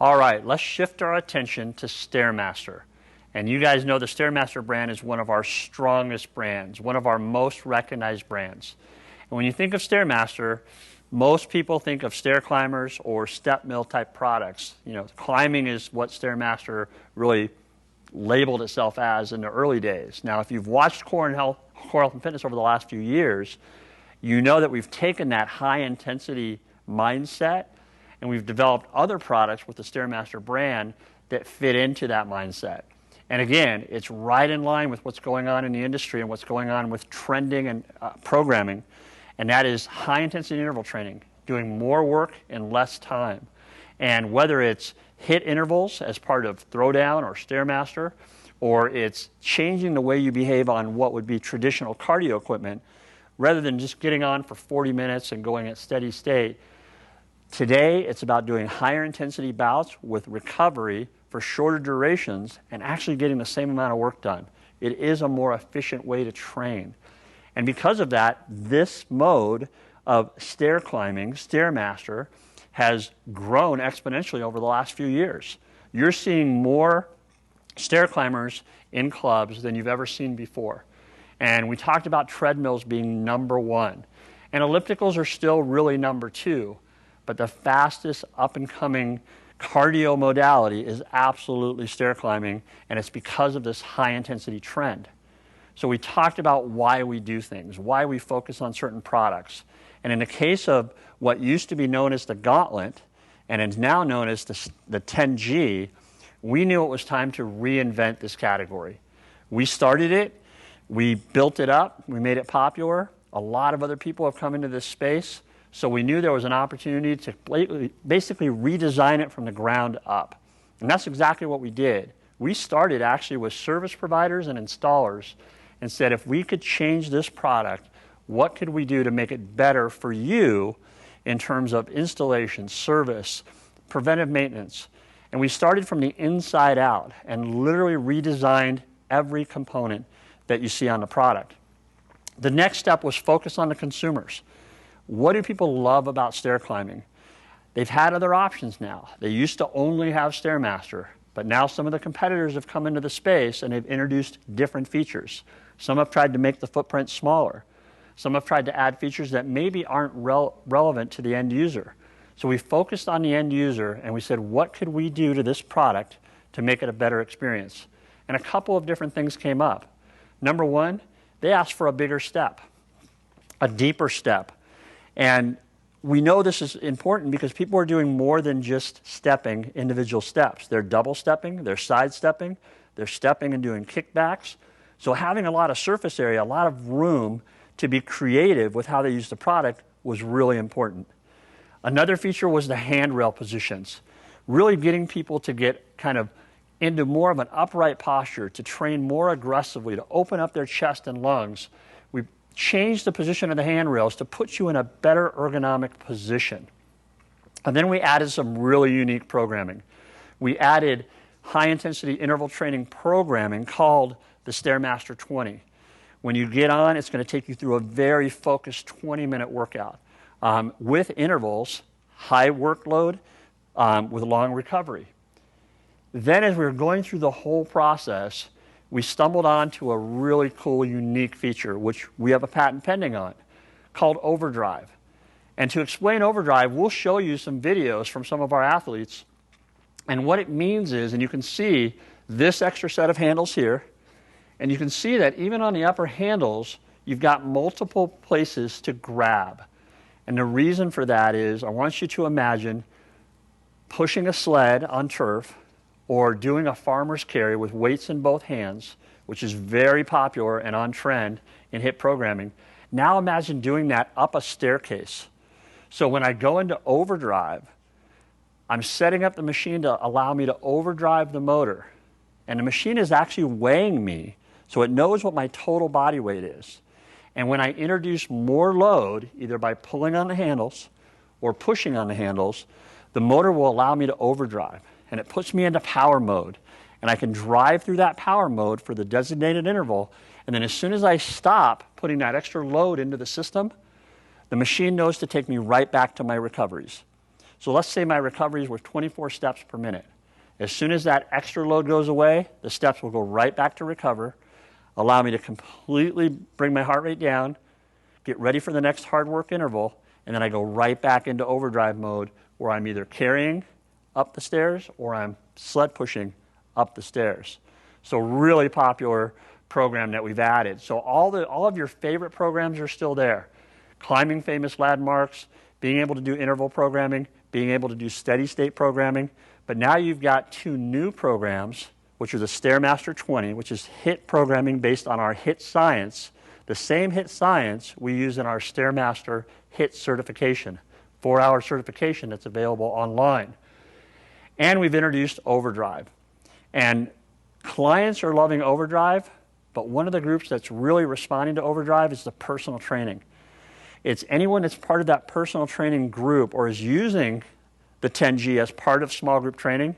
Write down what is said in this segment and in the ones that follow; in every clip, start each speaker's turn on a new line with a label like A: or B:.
A: All right, let's shift our attention to Stairmaster. And you guys know the Stairmaster brand is one of our strongest brands, one of our most recognized brands. And when you think of Stairmaster, most people think of stair climbers or step mill type products. You know, climbing is what Stairmaster really labeled itself as in the early days. Now, if you've watched Core Health and Fitness over the last few years, you know that we've taken that high intensity mindset and we've developed other products with the Stairmaster brand that fit into that mindset. And again, it's right in line with what's going on in the industry and what's going on with trending and programming. And that is high intensity interval training, doing more work in less time. And whether it's HIIT intervals as part of Throwdown or Stairmaster, or it's changing the way you behave on what would be traditional cardio equipment, rather than just getting on for 40 minutes and going at steady state, today it's about doing higher intensity bouts with recovery for shorter durations and actually getting the same amount of work done. It is a more efficient way to train. And because of that, this mode of stair climbing, Stairmaster, has grown exponentially over the last few years. You're seeing more stair climbers in clubs than you've ever seen before. And we talked about treadmills being number one. And ellipticals are still really number two. But the fastest up and coming cardio modality is absolutely stair climbing, and it's because of this high intensity trend. So we talked about why we do things, why we focus on certain products. And in the case of what used to be known as the Gauntlet, and is now known as the 10G, we knew it was time to reinvent this category. We started it, we built it up, we made it popular. A lot of other people have come into this space, so we knew there was an opportunity to basically redesign it from the ground up. And that's exactly what we did. We started actually with service providers and installers and said, if we could change this product, what could we do to make it better for you in terms of installation, service, preventive maintenance? And we started from the inside out and literally redesigned every component that you see on the product. The next step was focus on the consumers. What do people love about stair climbing? They've had other options now. They used to only have Stairmaster, but now some of the competitors have come into the space and they've introduced different features. Some have tried to make the footprint smaller. Some have tried to add features that maybe aren't relevant to the end user. So we focused on the end user and we said, what could we do to this product to make it a better experience? And a couple of different things came up. Number one, they asked for a bigger step, a deeper step. And we know this is important because people are doing more than just stepping individual steps. They're double stepping, they're side stepping, they're stepping and doing kickbacks. So having a lot of surface area, a lot of room to be creative with how they use the product was really important. Another feature was the handrail positions, really getting people to get kind of into more of an upright posture, to train more aggressively, to open up their chest and lungs. We changed the position of the handrails to put you in a better ergonomic position. And then we added some really unique programming. We added high-intensity interval training programming called the Stairmaster 20. When you get on, it's going to take you through a very focused 20-minute workout with intervals, high workload, with long recovery. Then as we were going through the whole process, we stumbled onto a really cool, unique feature, which we have a patent pending on, called Overdrive. And to explain Overdrive, we'll show you some videos from some of our athletes. And what it means is, and you can see this extra set of handles here, and you can see that even on the upper handles, you've got multiple places to grab. And the reason for that is, I want you to imagine pushing a sled on turf or doing a farmer's carry with weights in both hands, which is very popular and on trend in HIIT programming. Now imagine doing that up a staircase. So when I go into overdrive, I'm setting up the machine to allow me to overdrive the motor. And the machine is actually weighing me, so it knows what my total body weight is. And when I introduce more load, either by pulling on the handles or pushing on the handles, the motor will allow me to overdrive. And it puts me into power mode. And I can drive through that power mode for the designated interval. And then as soon as I stop putting that extra load into the system, the machine knows to take me right back to my recoveries. So let's say my recoveries were 24 steps per minute. As soon as that extra load goes away, the steps will go right back to recover, allow me to completely bring my heart rate down, get ready for the next hard work interval, and then I go right back into overdrive mode where I'm either carrying up the stairs or I'm sled pushing up the stairs. So really popular program that we've added. So all of your favorite programs are still there. Climbing famous landmarks, being able to do interval programming, being able to do steady state programming. But now you've got two new programs, which are the Stairmaster 20, which is HIT programming based on our HIT science. The same HIT science we use in our Stairmaster HIT certification, 4-hour certification that's available online. And we've introduced overdrive. And clients are loving overdrive, but one of the groups that's really responding to overdrive is the personal training. It's anyone that's part of that personal training group or is using the 10G as part of small group training,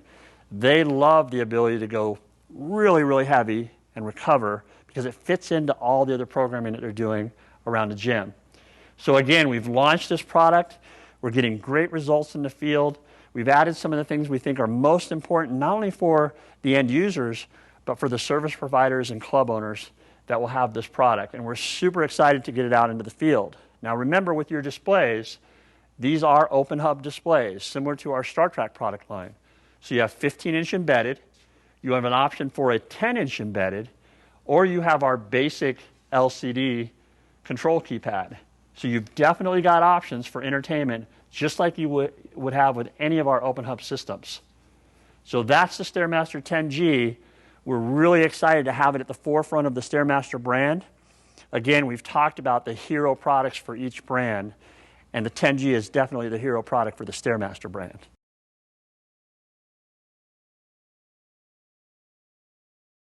A: they love the ability to go really, really heavy and recover because it fits into all the other programming that they're doing around the gym. So again, we've launched this product. We're getting great results in the field. We've added some of the things we think are most important, not only for the end users, but for the service providers and club owners that will have this product. And we're super excited to get it out into the field. Now remember, with your displays, these are open hub displays, similar to our StarTrack product line. So you have 15-inch embedded, you have an option for a 10-inch embedded, or you have our basic LCD control keypad. So you've definitely got options for entertainment, just like you would have with any of our open hub systems. So that's the Stairmaster 10G. We're really excited to have it at the forefront of the Stairmaster brand. Again, we've talked about the hero products for each brand, and the 10G is definitely the hero product for the Stairmaster brand.